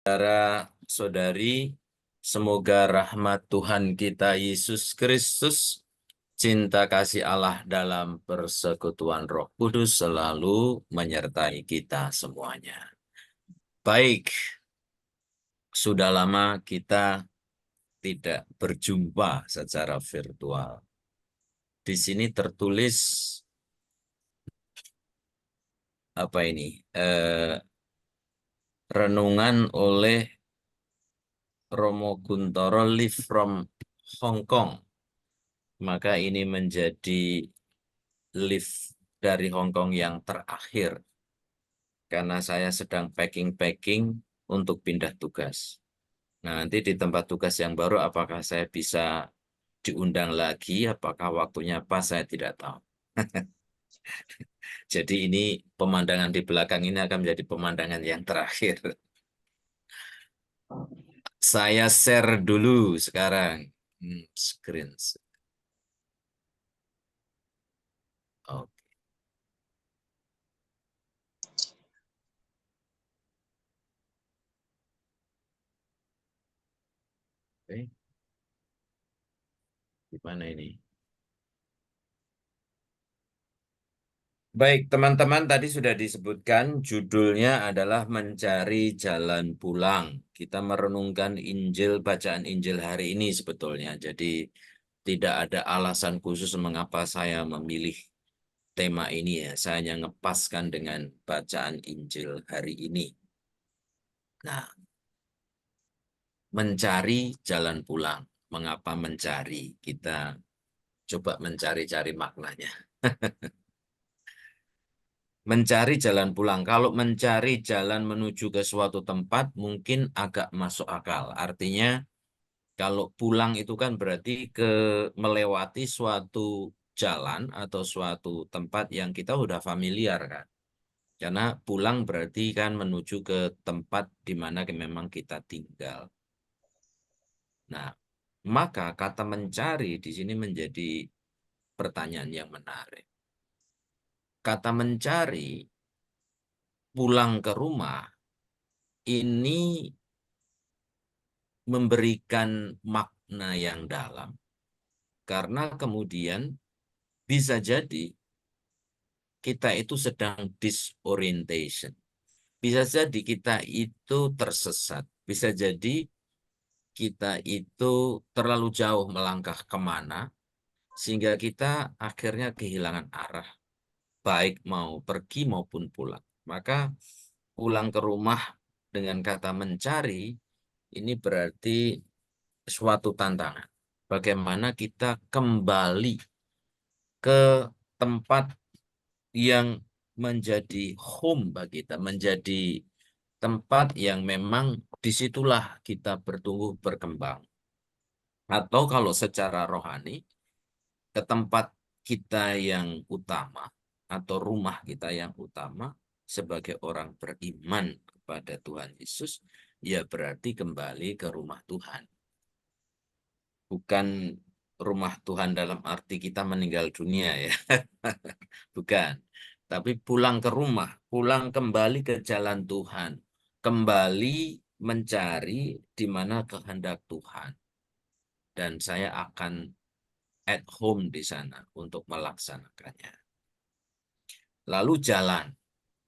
Saudara-saudari, semoga rahmat Tuhan kita Yesus Kristus, cinta kasih Allah dalam persekutuan Roh Kudus selalu menyertai kita semuanya. Baik, sudah lama kita tidak berjumpa secara virtual. Di sini tertulis apa ini? Renungan oleh Romo Guntoro Live from Hong Kong. Maka ini menjadi live dari Hong Kong yang terakhir karena saya sedang packing-packing untuk pindah tugas. Nah, nanti di tempat tugas yang baru apakah saya bisa diundang lagi, apakah waktunya pas, saya tidak tahu. Jadi ini pemandangan di belakang ini akan menjadi pemandangan yang terakhir. Saya share dulu sekarang. Screen. Oke. Gimana ini? Baik, teman-teman, tadi sudah disebutkan judulnya adalah Mencari Jalan Pulang. Kita merenungkan Injil, bacaan Injil hari ini sebetulnya. Jadi tidak ada alasan khusus mengapa saya memilih tema ini ya. Saya hanya ngepaskan dengan bacaan Injil hari ini. Nah, mencari jalan pulang. Mengapa mencari? Kita coba mencari-cari maknanya. Mencari jalan pulang. Kalau mencari jalan menuju ke suatu tempat mungkin agak masuk akal. Artinya kalau pulang itu kan berarti melewati suatu jalan atau suatu tempat yang kita udah familiar kan. Karena pulang berarti kan menuju ke tempat di mana memang kita tinggal. Nah, maka kata mencari di sini menjadi pertanyaan yang menarik. Kata mencari pulang ke rumah ini memberikan makna yang dalam. Karena kemudian bisa jadi kita itu sedang disorientation. Bisa jadi kita itu tersesat. Bisa jadi kita itu terlalu jauh melangkah kemana, sehingga kita akhirnya kehilangan arah, baik mau pergi maupun pulang. Maka pulang ke rumah dengan kata mencari, ini berarti suatu tantangan. Bagaimana kita kembali ke tempat yang menjadi home bagi kita, menjadi tempat yang memang disitulah kita bertumbuh berkembang. Atau kalau secara rohani, ke tempat kita yang utama atau rumah kita yang utama sebagai orang beriman kepada Tuhan Yesus, ya berarti kembali ke rumah Tuhan. Bukan rumah Tuhan dalam arti kita meninggal dunia ya. Bukan. Tapi pulang ke rumah, pulang kembali ke jalan Tuhan. Kembali mencari di mana kehendak Tuhan. Dan saya akan at home di sana untuk melaksanakannya. Lalu jalan.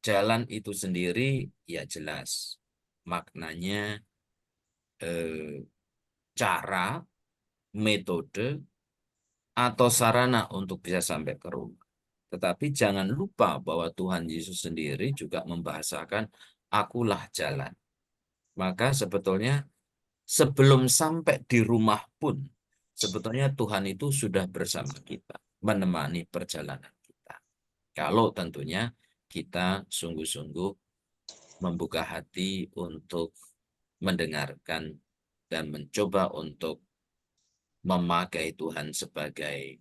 Jalan itu sendiri ya jelas. Maknanya eh, cara, metode, atau sarana untuk bisa sampai ke rumah. Tetapi jangan lupa bahwa Tuhan Yesus sendiri juga membahasakan akulah jalan. Maka sebetulnya sebelum sampai di rumah pun, sebetulnya Tuhan itu sudah bersama kita, menemani perjalanan kita. Kalau tentunya kita sungguh-sungguh membuka hati untuk mendengarkan dan mencoba untuk memakai Tuhan sebagai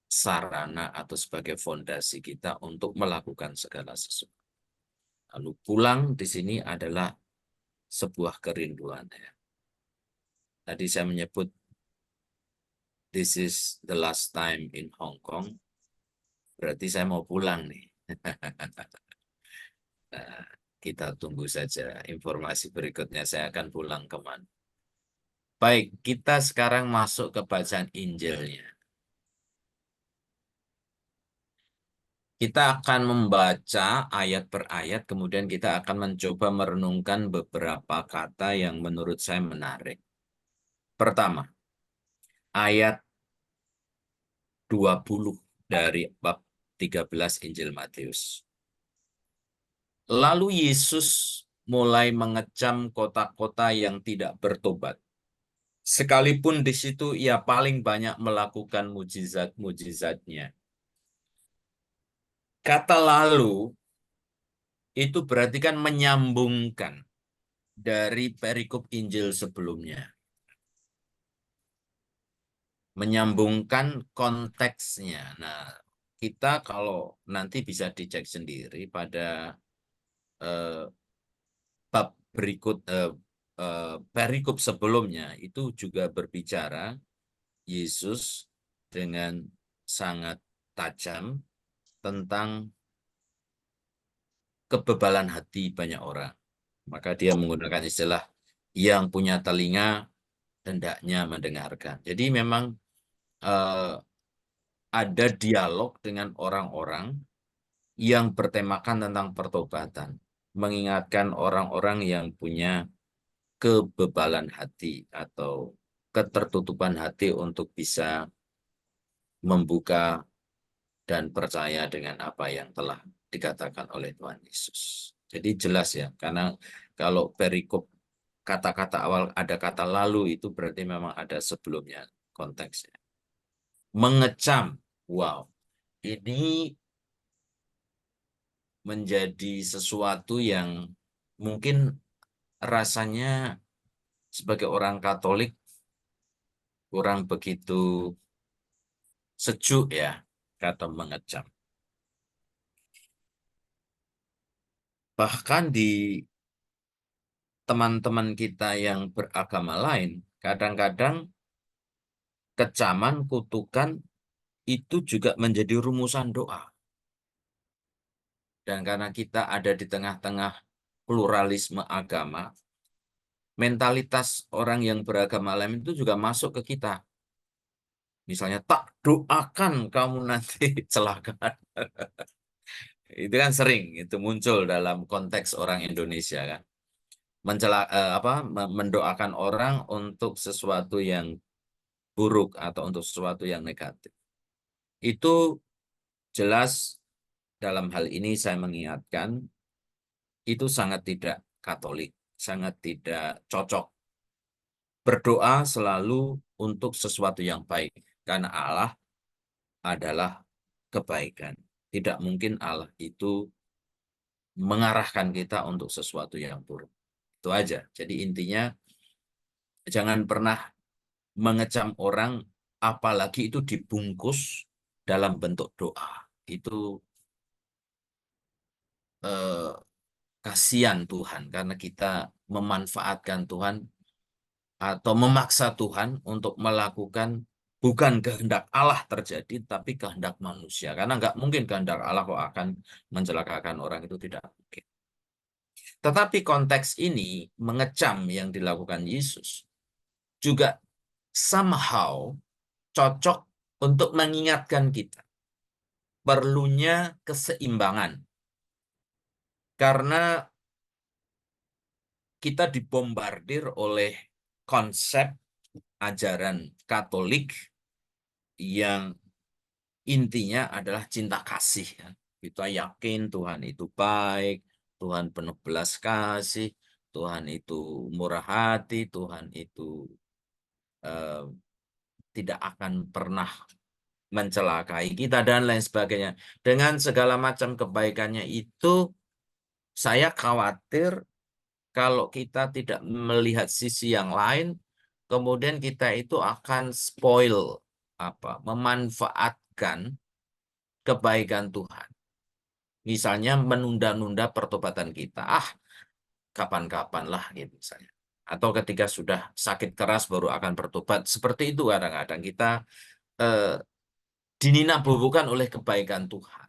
sarana atau sebagai fondasi kita untuk melakukan segala sesuatu. Lalu pulang di sini adalah sebuah kerinduan. Ya. Tadi saya menyebut this is the last time in Hong Kong, berarti saya mau pulang nih. Nah, kita tunggu saja informasi berikutnya saya akan pulang kemana. Baik, kita sekarang masuk ke bacaan Injilnya. Kita akan membaca ayat per ayat, kemudian kita akan mencoba merenungkan beberapa kata yang menurut saya menarik. Pertama, ayat 20 dari bab 13 Injil Matius. Lalu Yesus mulai mengecam kota-kota yang tidak bertobat. Sekalipun di situ ia paling banyak melakukan mujizat-mujizatnya. Kata lalu itu berarti kan menyambungkan dari perikop Injil sebelumnya. Menyambungkan konteksnya. Nah, kita kalau nanti bisa dicek sendiri pada eh, bab berikut perikop sebelumnya itu juga berbicara Yesus dengan sangat tajam tentang kebebalan hati banyak orang. Maka dia menggunakan istilah yang punya telinga hendaknya mendengarkan. Jadi memang eh, ada dialog dengan orang-orang yang bertemakan tentang pertobatan, mengingatkan orang-orang yang punya kebebalan hati atau ketertutupan hati untuk bisa membuka dan percaya dengan apa yang telah dikatakan oleh Tuhan Yesus. Jadi jelas ya, karena kalau perikop kata-kata awal ada kata lalu itu berarti memang ada sebelumnya konteksnya. Mengecam, wow, ini menjadi sesuatu yang mungkin rasanya sebagai orang Katolik kurang begitu sejuk ya, kata mengecam. Bahkan di teman-teman kita yang beragama lain, kadang-kadang kecaman, kutukan itu juga menjadi rumusan doa. Dan karena kita ada di tengah-tengah pluralisme agama, mentalitas orang yang beragama lain itu juga masuk ke kita. Misalnya, tak doakan kamu nanti celaka. Itu kan sering itu muncul dalam konteks orang Indonesia kan. Mendoakan orang untuk sesuatu yang buruk atau untuk sesuatu yang negatif. Itu jelas dalam hal ini saya mengingatkan itu sangat tidak Katolik, sangat tidak cocok. Berdoa selalu untuk sesuatu yang baik karena Allah adalah kebaikan. Tidak mungkin Allah itu mengarahkan kita untuk sesuatu yang buruk. Itu aja. Jadi intinya jangan pernah mengecam orang apalagi itu dibungkus dalam bentuk doa. Itu eh, kasihan Tuhan karena kita memanfaatkan Tuhan atau memaksa Tuhan untuk melakukan bukan kehendak Allah terjadi tapi kehendak manusia. Karena nggak mungkin kehendak Allah kok akan mencelakakan orang itu tidak mungkin. Tetapi konteks ini mengecam yang dilakukan Yesus juga somehow cocok untuk mengingatkan kita perlunya keseimbangan. Karena kita dibombardir oleh konsep ajaran Katolik yang intinya adalah cinta kasih. Kita yakin Tuhan itu baik, Tuhan penuh belas kasih, Tuhan itu murah hati, Tuhan itu eh, tidak akan pernah mencelakai kita dan lain sebagainya. Dengan segala macam kebaikannya itu, saya khawatir kalau kita tidak melihat sisi yang lain, kemudian kita itu akan spoil memanfaatkan kebaikan Tuhan. Misalnya menunda-nunda pertobatan kita. Kapan-kapan lah gitu misalnya. Atau ketika sudah sakit keras baru akan bertobat. Seperti itu kadang-kadang kita eh, dininabobokan oleh kebaikan Tuhan.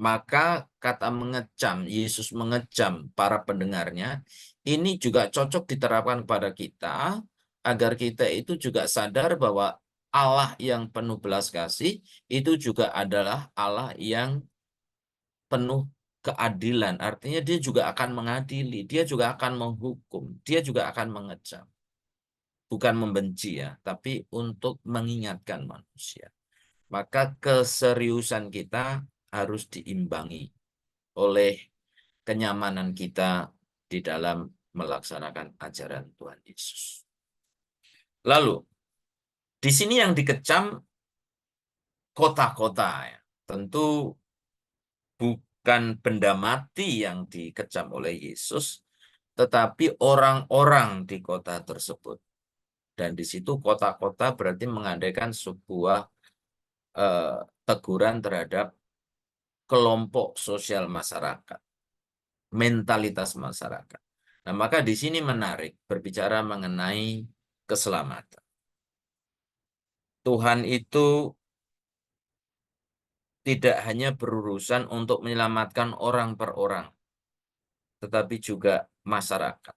Maka kata mengecam, Yesus mengecam para pendengarnya, ini juga cocok diterapkan kepada kita, agar kita itu juga sadar bahwa Allah yang penuh belas kasih, itu juga adalah Allah yang penuh keadilan. Artinya dia juga akan mengadili, dia juga akan menghukum, dia juga akan mengecam. Bukan membenci ya, tapi untuk mengingatkan manusia. Maka keseriusan kita harus diimbangi oleh kenyamanan kita di dalam melaksanakan ajaran Tuhan Yesus. Lalu, di sini yang dikecam kota-kota ya. Tentu bukan benda mati yang dikecam oleh Yesus, tetapi orang-orang di kota tersebut. Dan di situ kota-kota berarti mengandaikan sebuah teguran terhadap kelompok sosial masyarakat, mentalitas masyarakat. Nah, maka di sini menarik berbicara mengenai keselamatan. Tuhan itu tidak hanya berurusan untuk menyelamatkan orang per orang, tetapi juga masyarakat.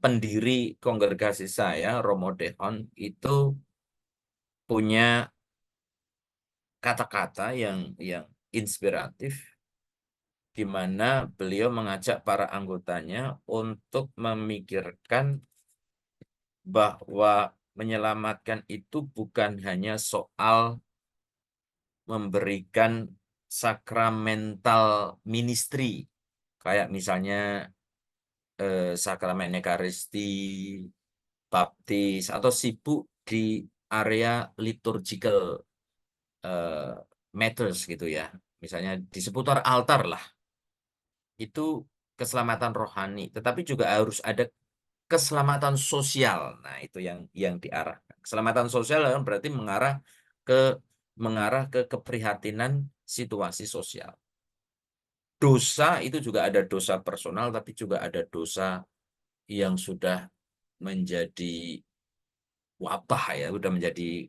Pendiri kongregasi saya, Romo Dehon, itu punya kata-kata yang inspiratif, di mana beliau mengajak para anggotanya untuk memikirkan bahwa menyelamatkan itu bukan hanya soal memberikan sakramental ministry, kayak misalnya sakramen Ekaristi, baptis, atau sibuk di area liturgical eh, matters gitu ya. Misalnya di seputar altar lah, itu keselamatan rohani, tetapi juga harus ada keselamatan sosial. Nah, itu yang diarahkan. Keselamatan sosial kan berarti ke mengarah ke keprihatinan situasi sosial. Dosa itu juga ada dosa personal, tapi juga ada dosa yang sudah menjadi wabah ya, sudah menjadi,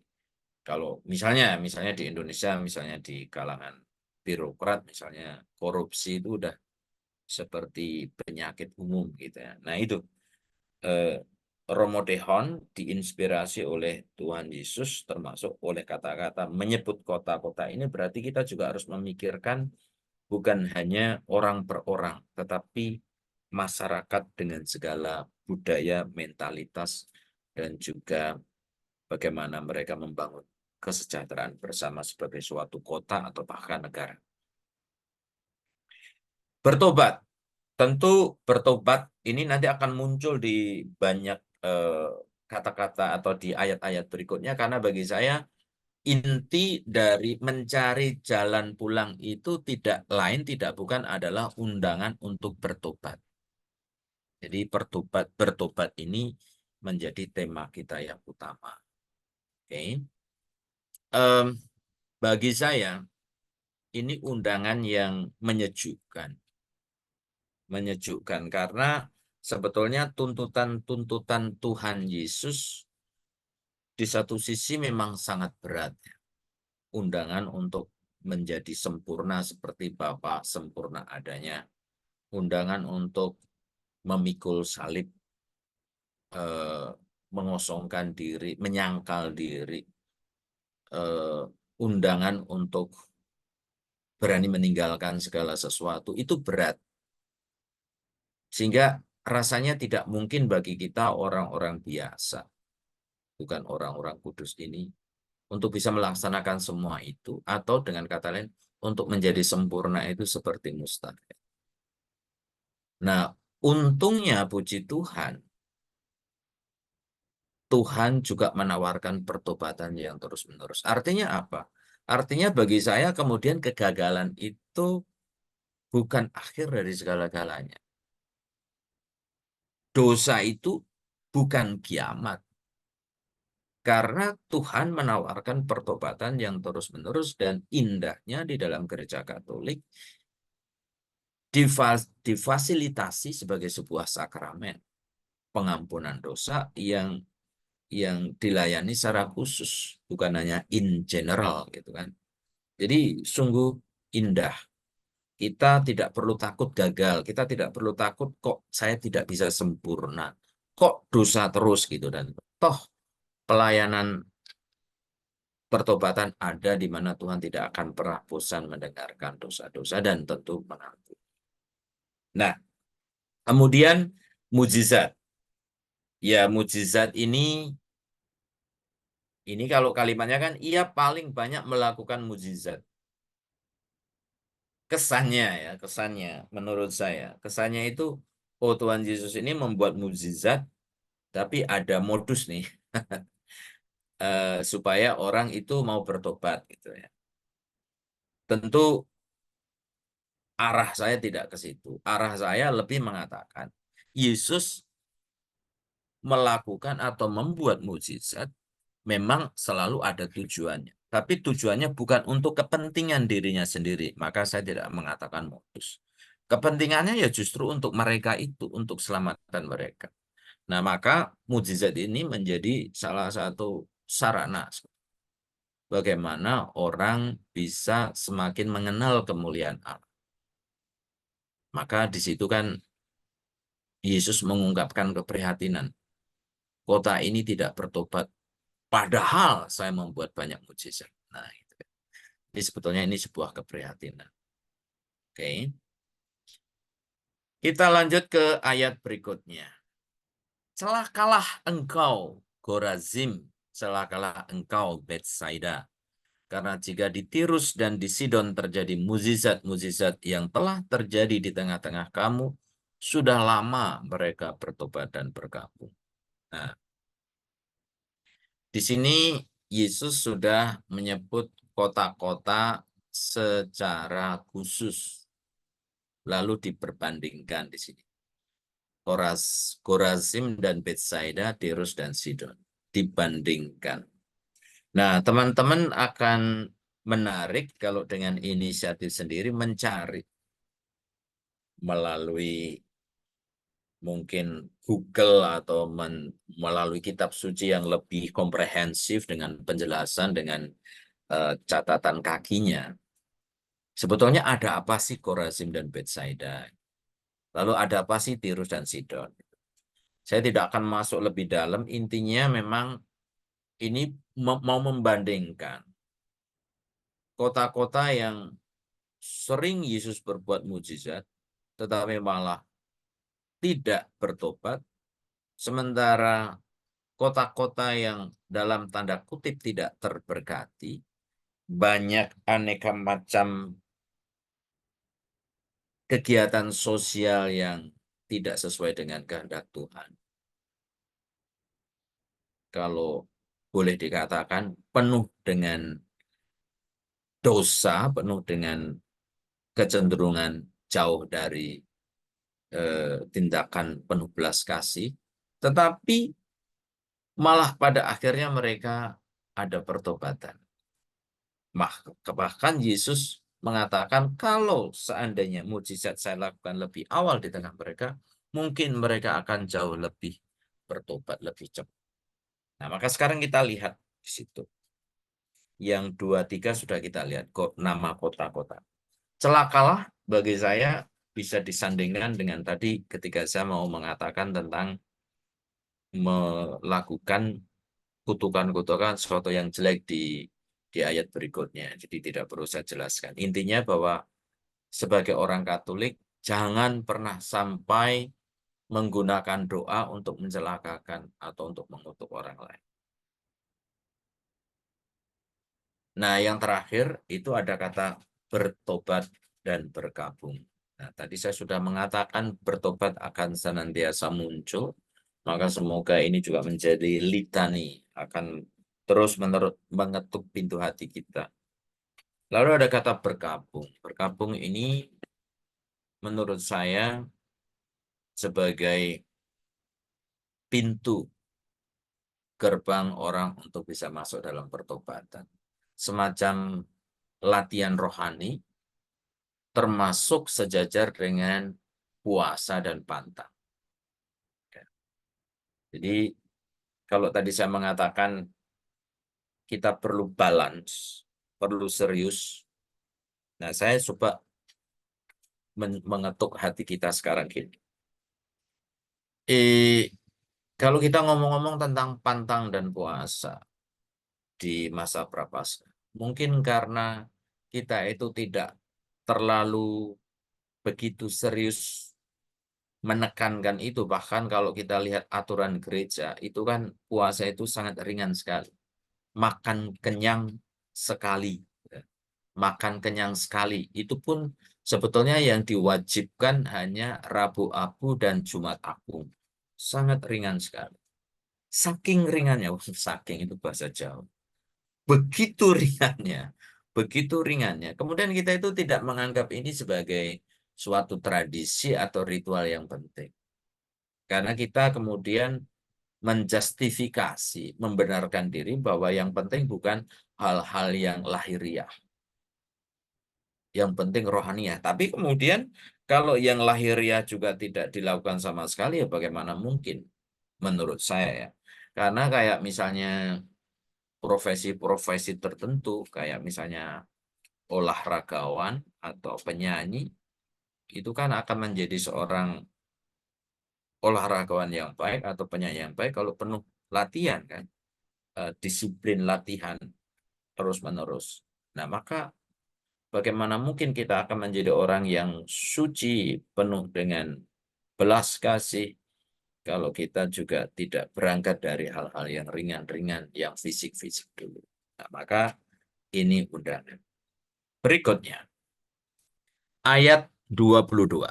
kalau misalnya di Indonesia, misalnya di kalangan birokrat, misalnya korupsi itu udah seperti penyakit umum gitu ya. Nah itu eh, Romo Dehon diinspirasi oleh Tuhan Yesus, termasuk oleh kata-kata menyebut kota-kota ini, berarti kita juga harus memikirkan bukan hanya orang per orang, tetapi masyarakat dengan segala budaya, mentalitas, dan juga bagaimana mereka membangun kesejahteraan bersama sebagai suatu kota atau bahkan negara. Bertobat, tentu bertobat ini nanti akan muncul di banyak kata-kata atau di ayat-ayat berikutnya, karena bagi saya inti dari mencari jalan pulang itu tidak lain, tidak bukan adalah undangan untuk bertobat. Jadi bertobat ini menjadi tema kita yang utama. Oke. Em, Bagi saya ini undangan yang menyejukkan. Menyejukkan karena sebetulnya tuntutan-tuntutan Tuhan Yesus di satu sisi memang sangat berat. Undangan untuk menjadi sempurna seperti Bapa sempurna adanya. Undangan untuk memikul salib, eh, mengosongkan diri, menyangkal diri, undangan untuk berani meninggalkan segala sesuatu, itu berat. Sehingga rasanya tidak mungkin bagi kita orang-orang biasa, bukan orang-orang kudus ini, untuk bisa melaksanakan semua itu, atau dengan kata lain, untuk menjadi sempurna itu seperti mustahil. Nah, untungnya puji Tuhan, Tuhan juga menawarkan pertobatan yang terus-menerus. Artinya apa? Artinya bagi saya kemudian kegagalan itu bukan akhir dari segala-galanya. Dosa itu bukan kiamat. Karena Tuhan menawarkan pertobatan yang terus-menerus, dan indahnya di dalam gereja Katolik difasilitasi sebagai sebuah sakramen pengampunan dosa yang dilayani secara khusus, bukan hanya in general gitu kan. Jadi sungguh indah. Kita tidak perlu takut gagal, kita tidak perlu takut kok saya tidak bisa sempurna, kok dosa terus gitu. Dan toh pelayanan pertobatan ada di mana Tuhan tidak akan pernah bosan mendengarkan dosa-dosa dan tentu mengampuni. Nah, kemudian mujizat. Ya, mujizat ini kalau kalimatnya kan ia paling banyak melakukan mujizat. Kesannya ya, kesannya menurut saya. Kesannya itu, oh Tuhan Yesus ini membuat mujizat, tapi ada modus nih, supaya orang itu mau bertobat gitu ya. Tentu arah saya tidak ke situ. Arah saya lebih mengatakan, Yesus melakukan atau membuat mujizat memang selalu ada tujuannya. Tapi tujuannya bukan untuk kepentingan dirinya sendiri. Maka saya tidak mengatakan modus. Kepentingannya ya justru untuk mereka itu, untuk keselamatan mereka. Nah, maka mujizat ini menjadi salah satu sarana bagaimana orang bisa semakin mengenal kemuliaan Allah. Maka di situ kan Yesus mengungkapkan keprihatinan. Kota ini tidak bertobat, padahal saya membuat banyak mujizat. Nah, itu. Jadi sebetulnya ini sebuah keprihatinan. Oke. Kita lanjut ke ayat berikutnya. Celakalah engkau, Gorazim, celakalah engkau, Betsaida. Karena jika di Tirus dan di Sidon terjadi mujizat-mujizat yang telah terjadi di tengah-tengah kamu, sudah lama mereka bertobat dan bergabung. Nah, di sini Yesus sudah menyebut kota-kota secara khusus, lalu diperbandingkan di sini. Korazim dan Betsaida, Tirus dan Sidon dibandingkan. Nah, teman-teman akan menarik kalau dengan inisiatif sendiri mencari melalui mungkin Google atau melalui kitab suci yang lebih komprehensif dengan penjelasan dengan catatan kakinya. Sebetulnya ada apa sih Korazim dan Betsaida? Lalu ada apa sih Tirus dan Sidon? Saya tidak akan masuk lebih dalam, intinya memang ini mau membandingkan kota-kota yang sering Yesus berbuat mujizat, tetapi malah tidak bertobat, sementara kota-kota yang dalam tanda kutip tidak terberkati, banyak aneka macam kegiatan sosial yang tidak sesuai dengan kehendak Tuhan. Kalau boleh dikatakan penuh dengan dosa, penuh dengan kecenderungan jauh dari tindakan penuh belas kasih, tetapi malah pada akhirnya mereka ada pertobatan. Bahkan Yesus mengatakan kalau seandainya mujizat saya lakukan lebih awal di tengah mereka, mungkin mereka akan jauh lebih bertobat lebih cepat. Nah, maka sekarang kita lihat di situ. Yang 2, 3 sudah kita lihat kok nama kota-kota. Celakalah bagi saya bisa disandingkan dengan tadi ketika saya mau mengatakan tentang melakukan kutukan-kutukan sesuatu yang jelek di ayat berikutnya. Jadi tidak perlu saya jelaskan. Intinya bahwa sebagai orang Katolik jangan pernah sampai menggunakan doa untuk mencelakakan atau untuk mengutuk orang lain. Nah, yang terakhir itu ada kata bertobat dan bergabung. Nah, tadi saya sudah mengatakan bertobat akan senantiasa muncul, maka semoga ini juga menjadi litani, akan terus-menerus mengetuk pintu hati kita. Lalu ada kata bergabung. Bergabung ini menurut saya sebagai pintu gerbang orang untuk bisa masuk dalam pertobatan. Semacam latihan rohani, termasuk sejajar dengan puasa dan pantang. Jadi kalau tadi saya mengatakan kita perlu balance, perlu serius, Nah, saya coba mengetuk hati kita sekarang gini. Kalau kita ngomong-ngomong tentang pantang dan puasa di masa prapaskah, mungkin karena kita itu tidak terlalu begitu serius menekankan itu. Bahkan kalau kita lihat aturan gereja, itu kan puasa itu sangat ringan sekali. Makan kenyang sekali. Makan kenyang sekali. Itu pun sebetulnya yang diwajibkan hanya Rabu Abu dan Jumat Agung. Sangat ringan sekali. Saking ringannya, saking itu bahasa Jawa. Begitu ringannya, begitu ringannya. Kemudian kita itu tidak menganggap ini sebagai suatu tradisi atau ritual yang penting. Karena kita kemudian menjustifikasi, membenarkan diri bahwa yang penting bukan hal-hal yang lahiriah, yang penting rohaniah. Tapi kemudian kalau yang lahiriah juga tidak dilakukan sama sekali, ya bagaimana mungkin menurut saya ya. Karena kayak misalnya profesi-profesi tertentu, kayak misalnya olahragawan atau penyanyi, itu kan akan menjadi seorang olahragawan yang baik atau penyanyi yang baik kalau penuh latihan kan, disiplin latihan terus-menerus. Nah, maka bagaimana mungkin kita akan menjadi orang yang suci, penuh dengan belas kasih, kalau kita juga tidak berangkat dari hal-hal yang ringan-ringan, yang fisik-fisik dulu. Nah, maka ini undangan. Berikutnya, ayat 22.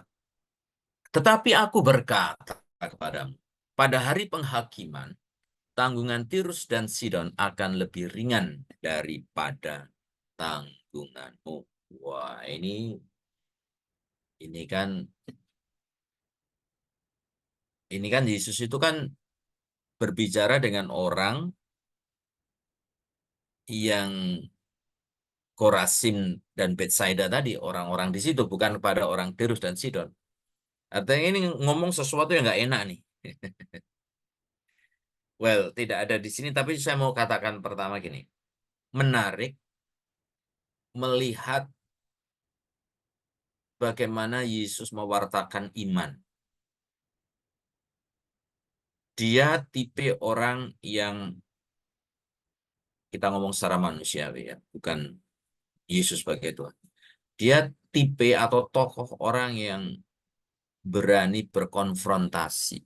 Tetapi aku berkata kepadamu, pada hari penghakiman, tanggungan Tirus dan Sidon akan lebih ringan daripada tanggunganmu. Wah, ini kan Yesus itu kan berbicara dengan orang yang Korasim dan Betsaida tadi, orang-orang di situ, bukan kepada orang Tirus dan Sidon. Artinya ini ngomong sesuatu yang nggak enak nih. Well, tidak ada di sini, tapi saya mau katakan pertama gini. Menarik melihat bagaimana Yesus mewartakan iman. Dia tipe orang yang kita ngomong secara manusiawi ya, bukan Yesus sebagai Tuhan. Dia tipe atau tokoh orang yang berani berkonfrontasi.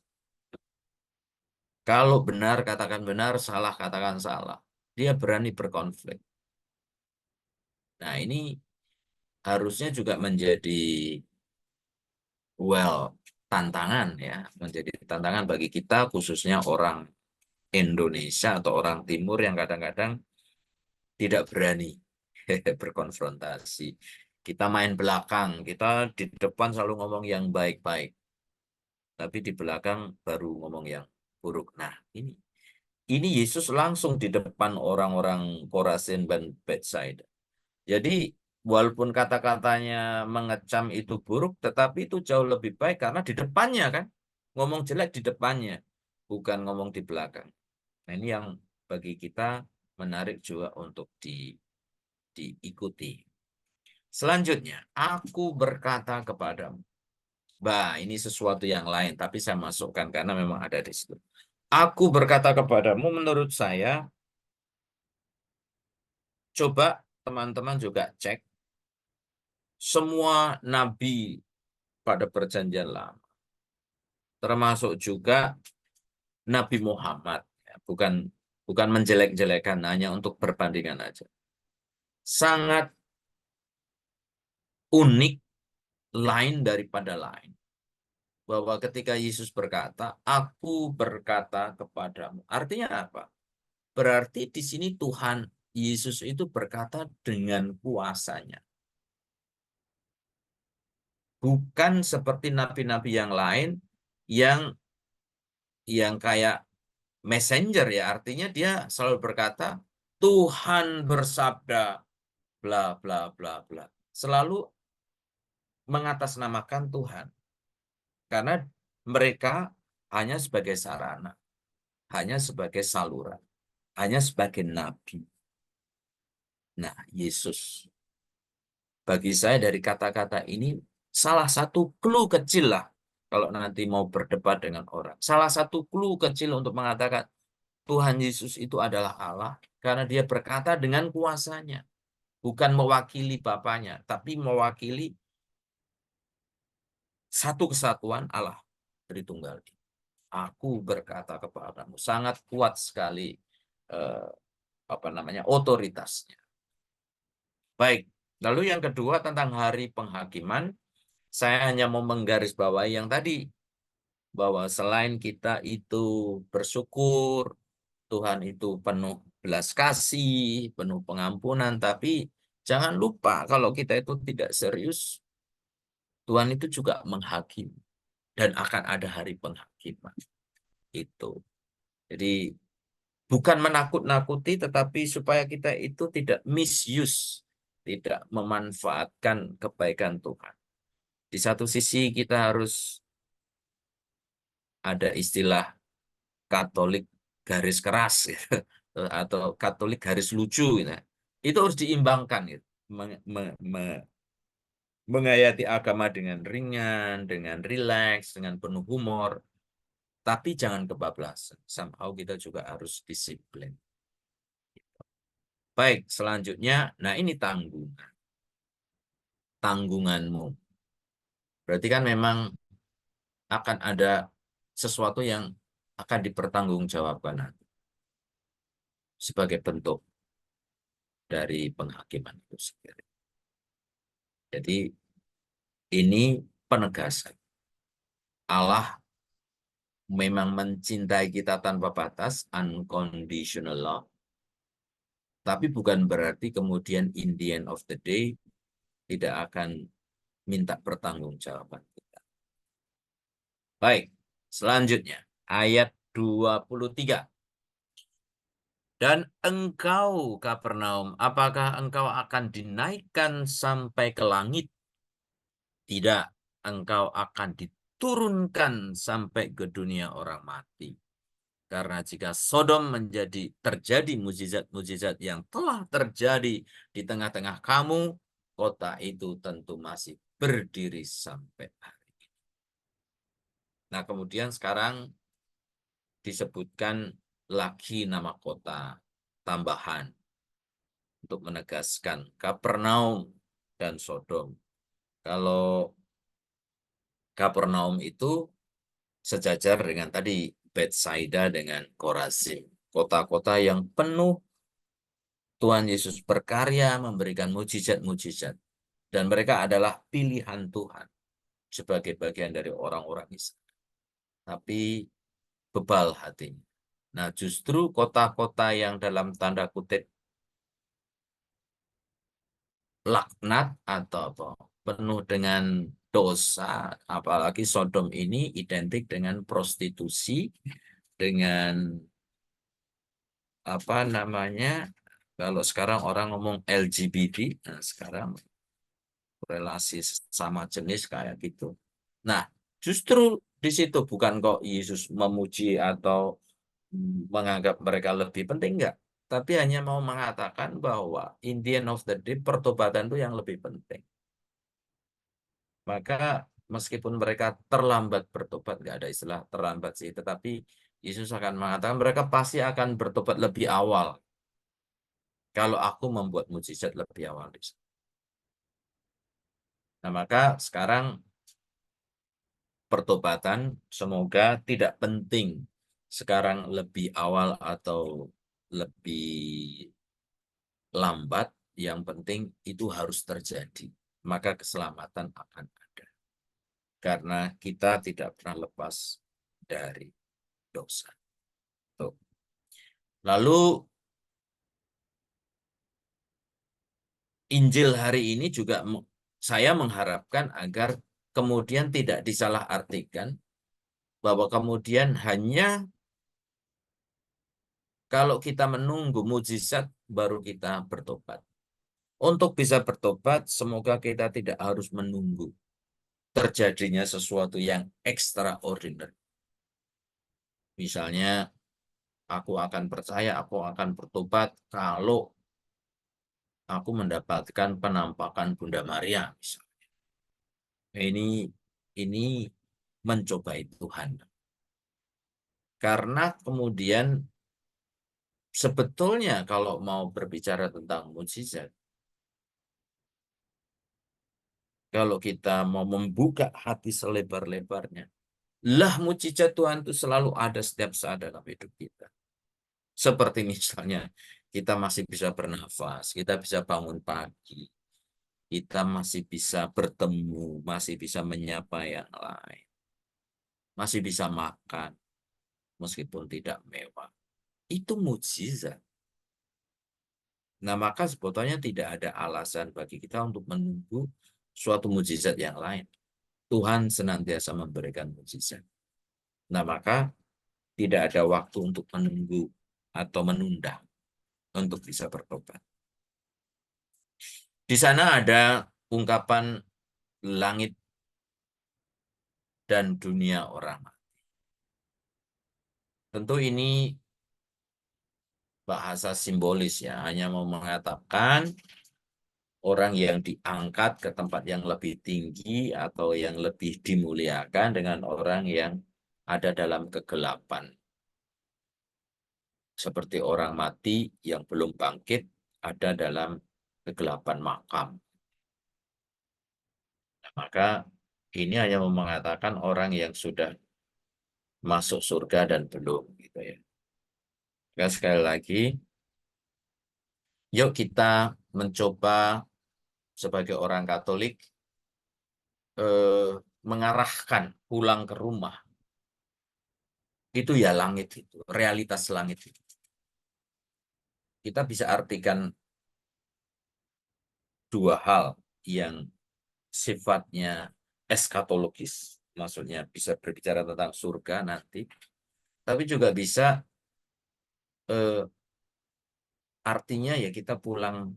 Kalau benar katakan benar, salah katakan salah. Dia berani berkonflik. Nah, ini harusnya juga menjadi tantangan ya, menjadi tantangan bagi kita khususnya orang Indonesia atau orang Timur yang kadang-kadang tidak berani berkonfrontasi. Kita main belakang, kita di depan selalu ngomong yang baik-baik, tapi di belakang baru ngomong yang buruk. Nah, ini Yesus langsung di depan orang-orang Korasin dan Betsaida. Jadi walaupun kata-katanya mengecam itu buruk, tetapi itu jauh lebih baik karena di depannya kan, ngomong jelek di depannya, bukan ngomong di belakang. Nah, ini yang bagi kita menarik juga untuk diikuti. Selanjutnya, aku berkata kepadamu. Bah, ini sesuatu yang lain, tapi saya masukkan karena memang ada di situ. Aku berkata kepadamu, menurut saya, coba teman-teman juga cek semua nabi pada perjanjian lama, termasuk juga Nabi Muhammad, ya, bukan menjelek-jelekan, hanya untuk perbandingan aja. Sangat unik, lain daripada lain. Bahwa ketika Yesus berkata, aku berkata kepadamu. Artinya apa? Berarti di sini Tuhan Yesus itu berkata dengan kuasanya. Bukan seperti nabi-nabi yang lain yang kayak messenger ya. Artinya dia selalu berkata, Tuhan bersabda, bla bla bla bla. Selalu mengatasnamakan Tuhan. Karena mereka hanya sebagai sarana, hanya sebagai saluran, hanya sebagai nabi. Nah, Yesus Bagi saya dari kata-kata ini salah satu clue kecil lah kalau nanti mau berdebat dengan orang. Salah satu clue kecil untuk mengatakan Tuhan Yesus itu adalah Allah karena dia berkata dengan kuasanya. Bukan mewakili Bapaknya, tapi mewakili satu kesatuan Allah Tritunggal. Aku berkata kepadamu, sangat kuat sekali eh, otoritasnya. Baik, lalu yang kedua tentang hari penghakiman, saya hanya mau menggarisbawahi yang tadi, bahwa selain kita itu bersyukur, Tuhan itu penuh belas kasih, penuh pengampunan, tapi jangan lupa kalau kita itu tidak serius, Tuhan itu juga menghakimi dan akan ada hari penghakiman. Itu. Jadi bukan menakut-nakuti, tetapi supaya kita itu tidak misuse, tidak memanfaatkan kebaikan Tuhan. Di satu sisi kita harus ada istilah Katolik garis keras gitu, atau Katolik garis lucu gitu. Itu harus diimbangkan gitu. Menghayati agama dengan ringan, dengan rileks, dengan penuh humor, tapi jangan kebablasan. Somehow kita juga harus disiplin. Baik, selanjutnya, nah ini tanggunganmu. Berarti kan memang akan ada sesuatu yang akan dipertanggungjawabkan nanti sebagai bentuk dari penghakiman itu sendiri. Jadi ini penegasan. Allah memang mencintai kita tanpa batas, unconditional love. Tapi bukan berarti kemudian in the end of the day tidak akan minta pertanggungjawaban kita. Baik, selanjutnya ayat 23. Dan engkau, Kapernaum, apakah engkau akan dinaikkan sampai ke langit? Tidak, engkau akan diturunkan sampai ke dunia orang mati. Karena jika Sodom terjadi mujizat-mujizat yang telah terjadi di tengah-tengah kamu, kota itu tentu masih berdiri sampai hari ini. Nah, kemudian sekarang disebutkan lagi nama kota tambahan untuk menegaskan Kapernaum dan Sodom. Kalau Kapernaum itu sejajar dengan tadi Betsaida dengan Korazim, kota-kota yang penuh Tuhan Yesus berkarya memberikan mujizat-mujizat dan mereka adalah pilihan Tuhan sebagai bagian dari orang-orang Israel. Tapi bebal hatinya. Nah, justru kota-kota yang dalam tanda kutip laknat atau apa, penuh dengan dosa, apalagi Sodom ini identik dengan prostitusi, dengan apa namanya, kalau sekarang orang ngomong LGBT, nah sekarang relasi sama jenis kayak gitu. Nah, justru di situ bukan kok Yesus memuji atau menganggap mereka lebih penting, enggak. Tapi hanya mau mengatakan bahwa in the end of the day, pertobatan itu yang lebih penting. Maka meskipun mereka terlambat bertobat, nggak ada istilah terlambat sih, tetapi Yesus akan mengatakan mereka pasti akan bertobat lebih awal kalau aku membuat mujizat lebih awal. Nah, maka sekarang pertobatan semoga tidak penting sekarang lebih awal atau lebih lambat, yang penting itu harus terjadi. Maka keselamatan akan ada. Karena kita tidak pernah lepas dari dosa. Tuh. Lalu Injil hari ini juga saya mengharapkan agar kemudian tidak disalahartikan bahwa kemudian hanya kalau kita menunggu mujizat baru kita bertobat. Untuk bisa bertobat, semoga kita tidak harus menunggu terjadinya sesuatu yang extraordinary. Misalnya, aku akan percaya, aku akan bertobat kalau aku mendapatkan penampakan Bunda Maria misalnya. Ini mencobai Tuhan. Karena kemudian sebetulnya kalau mau berbicara tentang mukjizat, kalau kita mau membuka hati selebar-lebarnya, lah mukjizat Tuhan itu selalu ada setiap saat dalam hidup kita. Seperti misalnya kita masih bisa bernafas, kita bisa bangun pagi, kita masih bisa bertemu, masih bisa menyapa yang lain, masih bisa makan meskipun tidak mewah. Itu mukjizat. Nah, maka sebetulnya tidak ada alasan bagi kita untuk menunggu suatu mukjizat yang lain. Tuhan senantiasa memberikan mukjizat. Nah, maka tidak ada waktu untuk menunggu atau menunda untuk bisa bertobat. Di sana ada ungkapan langit dan dunia orang. Tentu ini bahasa simbolis ya, hanya mau mengatakan orang yang diangkat ke tempat yang lebih tinggi atau yang lebih dimuliakan dengan orang yang ada dalam kegelapan. Seperti orang mati yang belum bangkit ada dalam kegelapan makam. Nah, maka ini hanya mau mengatakan orang yang sudah masuk surga dan belum gitu ya. Maka sekali lagi, yuk kita mencoba sebagai orang Katolik mengarahkan pulang ke rumah. Itu ya langit itu, realitas langit itu. Kita bisa artikan dua hal yang sifatnya eskatologis, maksudnya bisa berbicara tentang surga nanti, tapi juga bisa artinya ya kita pulang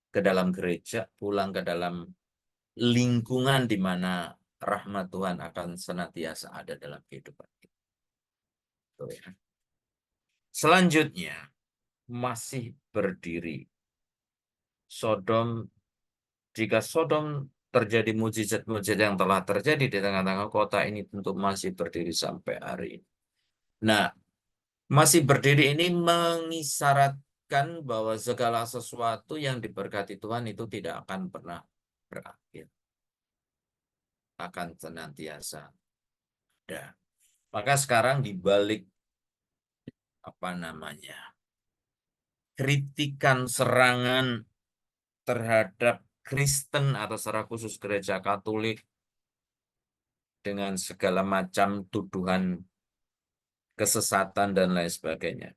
ke dalam gereja, pulang ke dalam lingkungan di mana rahmat Tuhan akan senantiasa ada dalam kehidupan kita. Ya. Selanjutnya, masih berdiri. Sodom, jika Sodom terjadi mujizat-mujizat yang telah terjadi di tengah-tengah kota ini tentu masih berdiri sampai hari ini. Nah, masih berdiri ini mengisyaratkan bahwa segala sesuatu yang diberkati Tuhan itu tidak akan pernah berakhir. Akan senantiasa ada. Maka sekarang dibalik apa namanya kritikan serangan terhadap Kristen atau secara khusus gereja Katolik dengan segala macam tuduhan kesesatan dan lain sebagainya.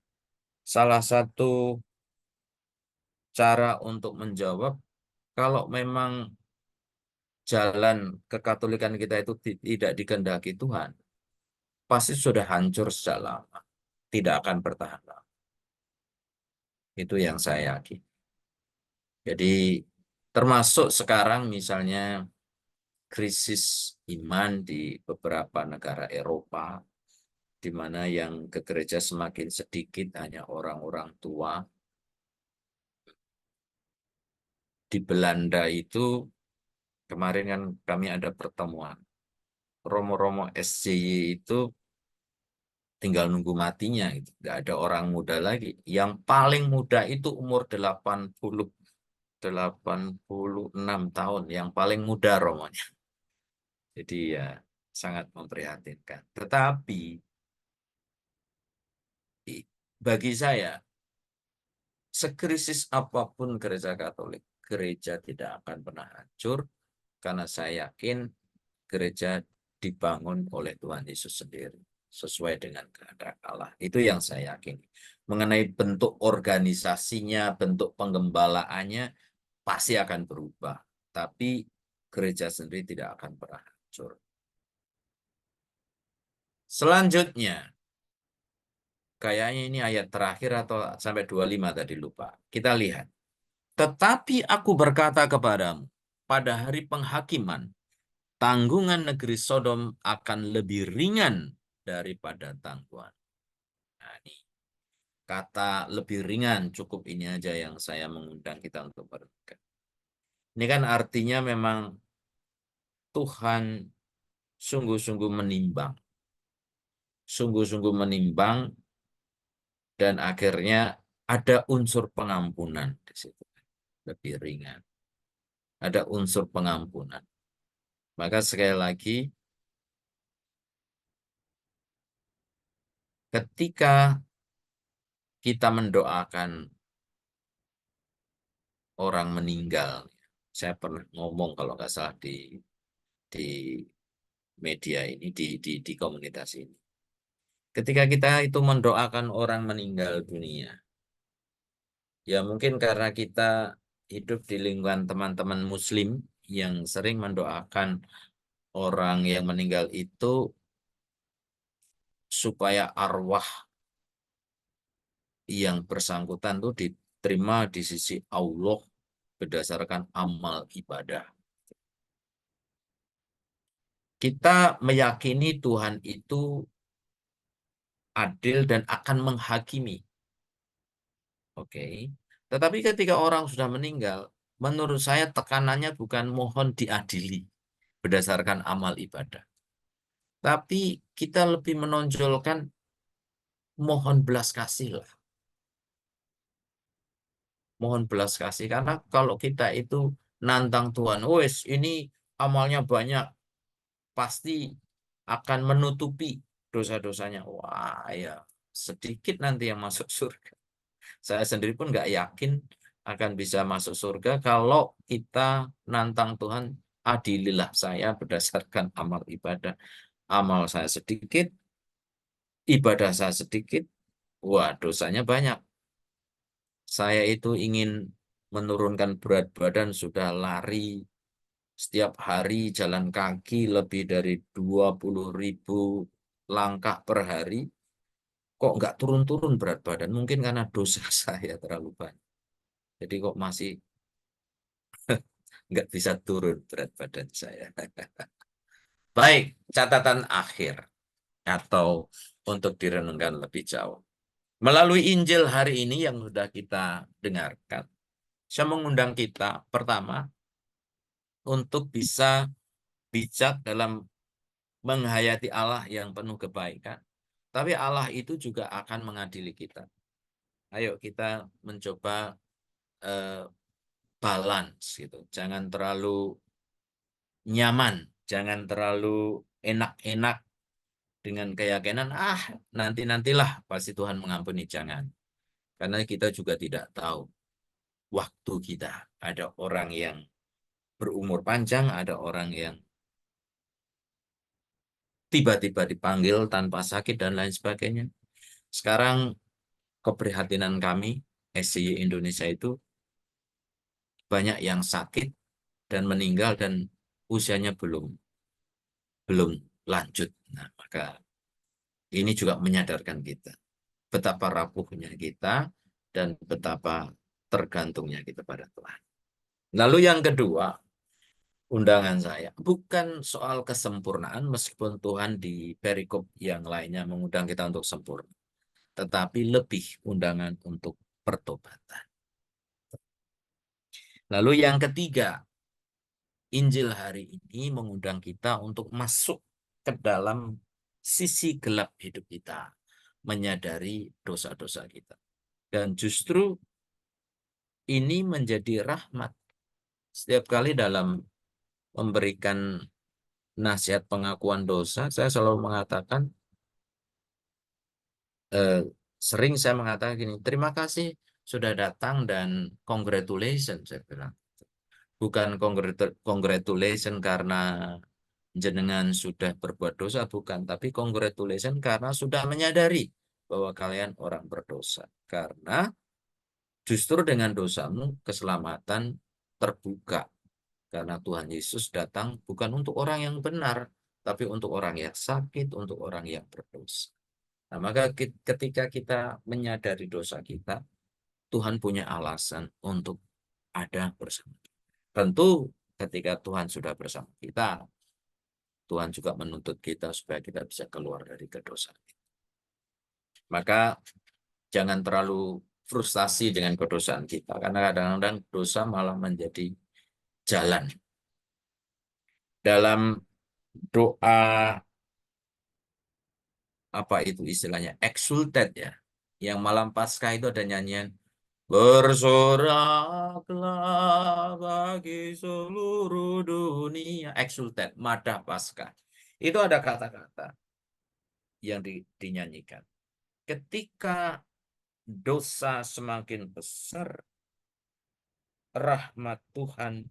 Salah satu cara untuk menjawab, kalau memang jalan kekatolikan kita itu tidak dikehendaki Tuhan, pasti sudah hancur sejak lama, tidak akan bertahan lama. Itu yang saya yakin. Jadi termasuk sekarang misalnya krisis iman di beberapa negara Eropa, di mana yang ke gereja semakin sedikit, hanya orang-orang tua. Di Belanda itu kemarin kan kami ada pertemuan. Romo-romo SJY itu tinggal nunggu matinya. Gitu. Nggak ada orang muda lagi. Yang paling muda itu umur 86 tahun. Yang paling muda romonya. Jadi ya sangat memprihatinkan. Tetapi bagi saya, sekrisis apapun gereja Katolik, gereja tidak akan pernah hancur karena saya yakin gereja dibangun oleh Tuhan Yesus sendiri sesuai dengan kehendak Allah. Itu yang saya yakin. Mengenai bentuk organisasinya, bentuk penggembalaannya pasti akan berubah, tapi gereja sendiri tidak akan pernah hancur. Selanjutnya, kayaknya ini ayat terakhir atau sampai 25 tadi lupa. Kita lihat. Tetapi aku berkata kepadamu, pada hari penghakiman, tanggungan negeri Sodom akan lebih ringan daripada tanggungan. Nah, ini. kata lebih ringan, cukup ini aja yang saya mengundang kita untuk merenungkan. Ini kan artinya memang Tuhan sungguh-sungguh menimbang, sungguh-sungguh menimbang, dan akhirnya ada unsur pengampunan di situ, lebih ringan. Ada unsur pengampunan. Maka sekali lagi, ketika kita mendoakan orang meninggal, saya pernah ngomong kalau nggak salah di media ini, di komunitas ini. Ketika kita itu mendoakan orang meninggal dunia, ya mungkin karena kita hidup di lingkungan teman-teman Muslim yang sering mendoakan orang yang meninggal itu supaya arwah yang bersangkutan itu diterima di sisi Allah berdasarkan amal ibadah. Kita meyakini Tuhan itu adil dan akan menghakimi. Oke. Tetapi ketika orang sudah meninggal, menurut saya tekanannya bukan mohon diadili berdasarkan amal ibadah. Tapi kita lebih menonjolkan mohon belas kasih lah. Mohon belas kasih. Karena kalau kita itu nantang Tuhan, wes ini amalnya banyak, pasti akan menutupi dosa-dosanya. Wah ya, sedikit nanti yang masuk surga. Saya sendiri pun nggak yakin akan bisa masuk surga kalau kita nantang Tuhan, adililah saya berdasarkan amal ibadah. Amal saya sedikit, ibadah saya sedikit, wah dosanya banyak. Saya itu ingin menurunkan berat badan, sudah lari setiap hari jalan kaki lebih dari 20.000 langkah per hari, kok nggak turun-turun berat badan? Mungkin karena dosa saya terlalu banyak. Jadi kok masih nggak bisa turun berat badan saya. Baik, catatan akhir atau untuk direnungkan lebih jauh. Melalui Injil hari ini yang sudah kita dengarkan, saya mengundang kita pertama untuk bisa bijak dalam menghayati Allah yang penuh kebaikan. Tapi Allah itu juga akan mengadili kita. Ayo kita mencoba eh, balance gitu. Jangan terlalu nyaman, jangan terlalu enak-enak dengan keyakinan, nanti-nantilah pasti Tuhan mengampuni. Jangan. Karena kita juga tidak tahu waktu kita. Ada orang yang berumur panjang, ada orang yang tiba-tiba dipanggil tanpa sakit dan lain sebagainya. Sekarang keprihatinan kami, SCY Indonesia itu banyak yang sakit dan meninggal dan usianya belum belum lanjut. Nah, maka ini juga menyadarkan kita betapa rapuhnya kita dan betapa tergantungnya kita pada Tuhan. Lalu yang kedua, undangan saya bukan soal kesempurnaan meskipun Tuhan di perikop yang lainnya mengundang kita untuk sempurna, tetapi lebih undangan untuk pertobatan. Lalu yang ketiga, Injil hari ini mengundang kita untuk masuk ke dalam sisi gelap hidup kita, menyadari dosa-dosa kita. Dan justru ini menjadi rahmat. Setiap kali dalam memberikan nasihat pengakuan dosa, saya selalu mengatakan, eh, sering saya mengatakan gini, terima kasih sudah datang dan congratulations, saya bilang. Bukan congratulations karena jenengan sudah berbuat dosa, bukan. Tapi congratulations karena sudah menyadari bahwa kalian orang berdosa. Karena justru dengan dosamu, keselamatan terbuka. Karena Tuhan Yesus datang bukan untuk orang yang benar, tapi untuk orang yang sakit, untuk orang yang berdosa. Nah, maka ketika kita menyadari dosa kita, Tuhan punya alasan untuk ada bersama kita. Tentu ketika Tuhan sudah bersama kita, Tuhan juga menuntut kita supaya kita bisa keluar dari kedosaan. Maka Jangan terlalu frustasi dengan kedosaan kita, karena kadang-kadang dosa malah menjadi jalan. Dalam doa, apa itu istilahnya, exultet ya, yang malam Paskah itu ada nyanyian, bersoraklah bagi seluruh dunia. Exultet, madah Paskah. Itu ada kata-kata yang dinyanyikan. Ketika dosa semakin besar, rahmat Tuhan,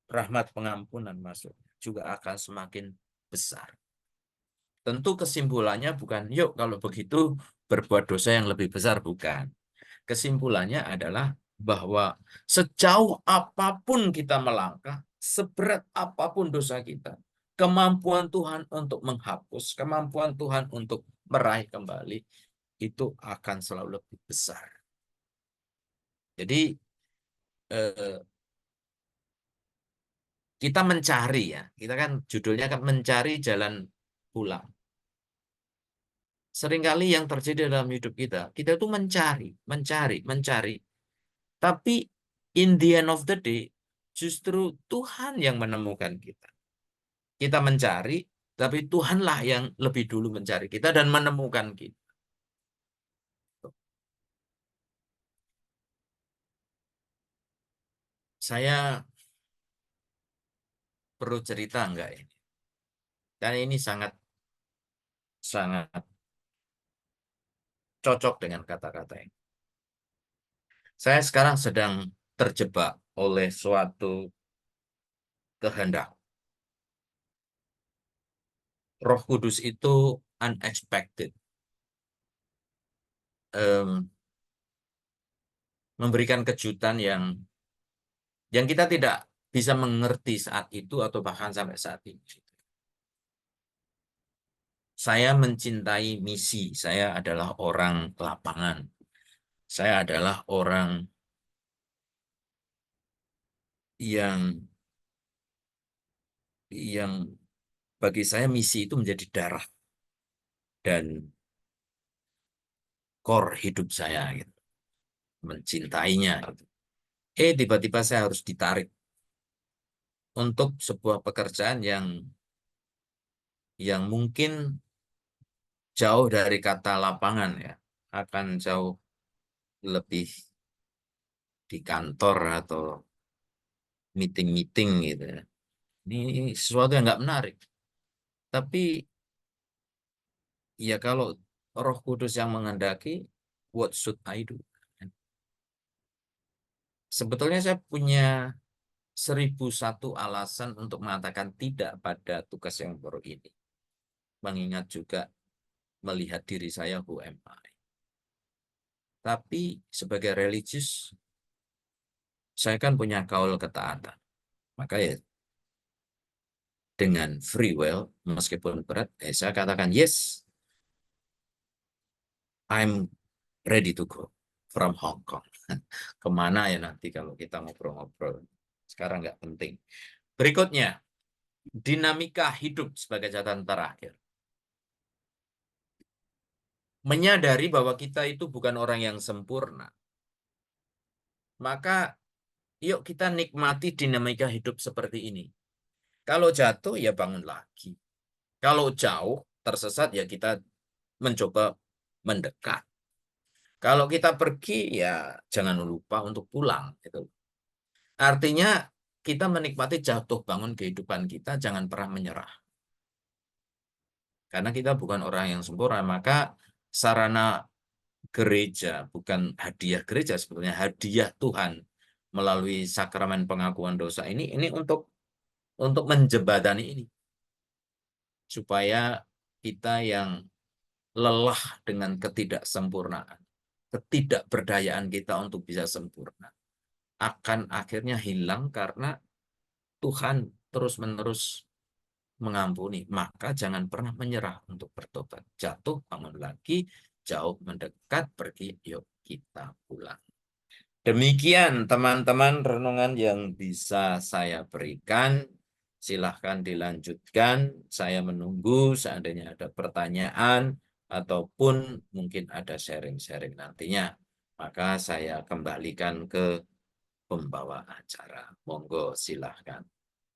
rahmat pengampunan masuk, juga akan semakin besar. Tentu kesimpulannya bukan, yuk kalau begitu berbuat dosa yang lebih besar, bukan. Kesimpulannya adalah bahwa sejauh apapun kita melangkah, seberat apapun dosa kita, kemampuan Tuhan untuk menghapus, kemampuan Tuhan untuk meraih kembali, itu akan selalu lebih besar. Jadi eh, kita mencari ya, kita kan judulnya kan mencari jalan pulang. Seringkali yang terjadi dalam hidup kita tuh mencari, mencari, mencari. Tapi in the end of the day, justru Tuhan yang menemukan kita. Kita mencari, tapi Tuhanlah yang lebih dulu mencari kita dan menemukan kita. Saya perlu cerita enggak ini? Dan ini sangat sangat cocok dengan kata-kata ini. Saya sekarang sedang terjebak oleh suatu kehendak. Roh Kudus itu unexpected, Em, memberikan kejutan yang kita tidak bisa mengerti saat itu atau bahkan sampai saat ini. Saya mencintai misi. Saya adalah orang lapangan. Saya adalah orang yang yang bagi saya misi itu menjadi darah dan core hidup saya gitu. Mencintainya gitu. Tiba-tiba saya harus ditarik untuk sebuah pekerjaan yang mungkin jauh dari kata lapangan ya, akan jauh lebih di kantor atau meeting-meeting gitu ya. Ini sesuatu yang nggak menarik. Tapi ya kalau Roh Kudus yang menghendaki, what should I do? Sebetulnya saya punya 1001 alasan untuk mengatakan tidak pada tugas yang baru ini. Mengingat juga melihat diri saya who am I. Tapi sebagai religius, saya kan punya kaul ketaatan. Maka ya dengan free will, meskipun berat, saya katakan yes, I'm ready to go from Hong Kong. Kemana ya nanti kalau kita ngobrol-ngobrol. Sekarang nggak penting. Berikutnya, dinamika hidup sebagai catatan terakhir. Menyadari bahwa kita itu bukan orang yang sempurna. Maka yuk kita nikmati dinamika hidup seperti ini. Kalau jatuh ya bangun lagi. Kalau jauh tersesat ya kita mencoba mendekat. Kalau kita pergi ya jangan lupa untuk pulang gitu. Artinya kita menikmati jatuh bangun kehidupan kita, jangan pernah menyerah. Karena kita bukan orang yang sempurna, maka sarana gereja, bukan hadiah gereja sebetulnya, hadiah Tuhan melalui sakramen pengakuan dosa ini untuk menjembatani ini. Supaya kita yang lelah dengan ketidaksempurnaan, ketidakberdayaan kita untuk bisa sempurna, akan akhirnya hilang karena Tuhan terus-menerus mengampuni. Maka jangan pernah menyerah untuk bertobat. Jatuh, bangun lagi, jauh mendekat, pergi, yuk kita pulang. Demikian teman-teman renungan yang bisa saya berikan. Silahkan dilanjutkan. Saya menunggu seandainya ada pertanyaan ataupun mungkin ada sharing-sharing nantinya, maka saya kembalikan ke pembawa acara. Monggo silahkan.